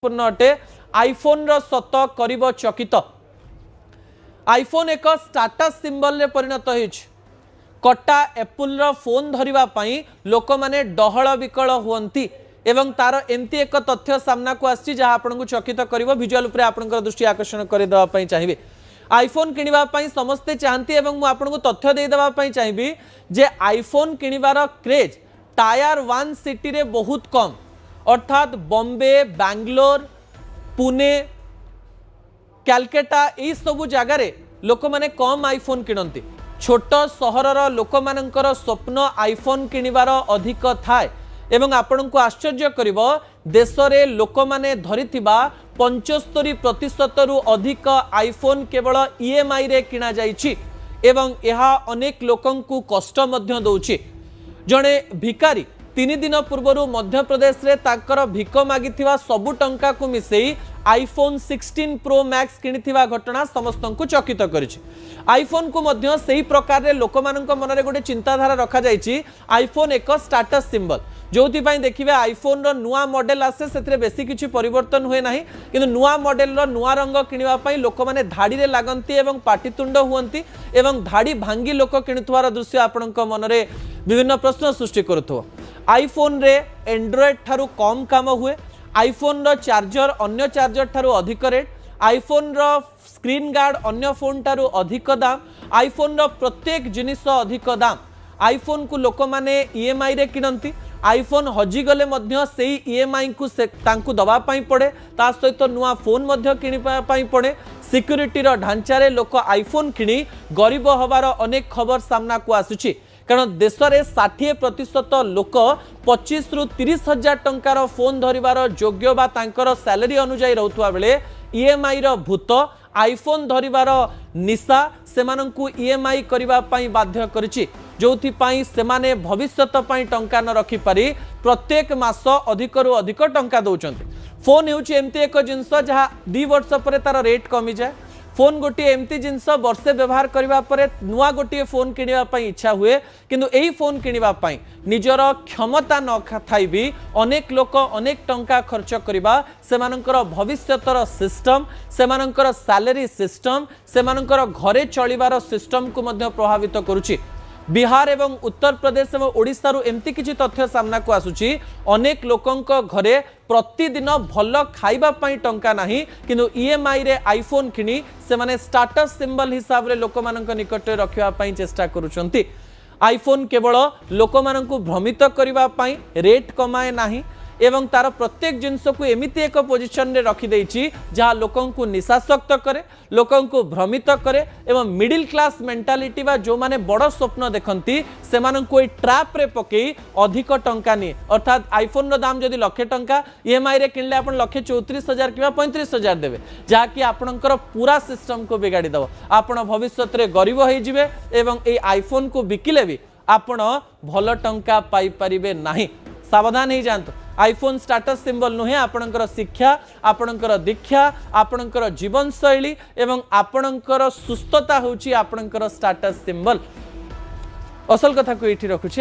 पूर्ण अटे आईफोन रो सत करिबो चकित। आईफोन एक स्टाटस सिंबल रे परिणत होइछ। कटा एप्पल रो फोन धरिबा पई लोक माने डहळ विकळ हुअंती एवं तार एमती एक तथ्य सामना को आछि जहा आपनकु चकित करिवो। विजुअल उपरे आपनकर दृष्टि आकर्षण करि देबा पई चाहिबे। आईफोन किनिबा पई समस्ते चाहंती एवं मु आपनकु तथ्य दे देबा पई चाहिबी जे आईफोन किनिबार क्रेज टायर 1 सिटी रे बहुत कम, अर्थात बॉम्बे, बैंगलोर, पुणे, कलकत्ता यही सबु जगार लोक माने कम आईफोन किणती। छोट सहरर लोक मानकर स्वप्न आईफोन किनिबार अधिक थाए एवं आपण को आश्चर्य करिवो देश रे लोक माने धरिथिबा 75% रु अधिक आईफोन केवल ईएमआई रे किना जाइछि एवं यहा अनेक लोकन को कष्ट मध्य दउछि। जणे भिकारी 3 दिन पूर्व मध्य प्रदेश रे ताकर भिक मागिथिबा सबु टंका को मिसेई आईफोन 16 प्रो मैक्स किनिथिबा घटना समस्त को चकित करिछि। आईफोन को मध्य सेही प्रकार रे लोकमानक मनरे गोटे चिंताधारा रखा जाइछि। आईफोन एक स्टेटस सिंबल जोथि पई देखिबे आईफोन रो नुआ मॉडल आसे सेथरे बेसी किछि परिवर्तन हुए नाही, किंतु नुआ मॉडल रो नुआ रंग किनिबा पई लोक माने धाडी रे लागंती एवं पाटितुंड हुअंती एवं धाडी भांगी लोक किनुथवार दृश्य आपणक मनरे विभिन्न प्रश्न सृष्टि करथो। आईफोन रे एंड्रॉइड थारु कम काम हुए। आईफोन रो चार्जर अन्य चार्जर थारु अधिक रेट। आईफोन रो स्क्रीन गार्ड अन्य फोन थारु अधिक दाम। आईफोन रो प्रत्येक जिनिस अधिक दाम। आईफोन को लोक माने ईएमआई रे किनंती। आईफोन हजि गले मध्य सेही ईएमआई को तांकु दबा पाई पड़े, ता सहित नुआ फोन मध्य किनि पाई पड़े। सिक्यूरिटी रो ढांचा रे लोक आईफोन किनी गरीब हबार अनेक खबर सामना को आसुछि। कारण देश में 60% लोक 25 रु 30 हजार टंकार फोन धरिबार योग्य बा तांकर सैलरी अनुजाई रहउतवा बेले ईएमआई रो भूत आईफोन धरिबार निशा सेमानंकु ईएमआई करिबा पई बाध्य करिछि, जोथि पई सेमाने भविष्यत पई टंका न रखि पारि प्रत्येक मास अधिक रु अधिक टंका दउचंती। फोन हेउछि एमती एक जिंस जहा 2 वर्ष परे तार रेट कमी जाय। फोन गोटे एमती जिनस वर्षे व्यवहार करबा परे नुआ गोटे फोन किनिबा पई इच्छा हुए, किंतु एही फोन किनिबा पई निजर क्षमता न थाई भी अनेक लोक अनेक टंका खर्च करबा सेमानकर भविष्यतर सिस्टम, सेमानकर सैलरी सिस्टम, सेमानकर घरे चलिबार सिस्टम को मध्य प्रभावित करूछि। बिहार एवं उत्तर प्रदेश एवं ओडिशा रु एमती किछि तथ्य सामना को आसुछि। अनेक लोकंक घरे प्रतिदिन भल खाइबा पई टंका नाही, किंतु ईएमआई रे आईफोन किनी से माने स्टेटस सिंबल हिसाब रे लोकमानक निकट रखिबा पई चेष्टा करूछंती। आईफोन केवल लोकमानक भ्रमित करिबा पई रेट कमाए नाही एवं तार प्रत्येक जिनस को एमिति एक पोजिशन रे रखी देछि जहा लोकन को निशासक्त करे, लोकन को भ्रमित करे एवं मिडिल क्लास मेंटालिटी बा जो माने बड़ स्वप्न देखंती सेमानन को ट्रैप रे पकेई अधिक टंका नि। अर्थात आईफोन रो दाम जदि लाख टंका ईएमआई रे किनले आपण 1,34,000 किबा 35,000 देबे, जहा कि आपणकर पूरा सिस्टम को बिगाड़ी दबो। आपण भविष्यत रे गरीब होई जिवे एवं ए आईफोन को बिकिले भी आपण भल टंका पाई परिबे नाही। सावधान हो जातु। आईफोन स्टेटस सिंबल नुहे, आपणकर शिक्षा, आपणकर दीक्षा, आपणकर जीवन शैली एवं आपणकर सुस्थता होची आपणकर स्टेटस सिंबल। असल कथा को एठी रखुछि।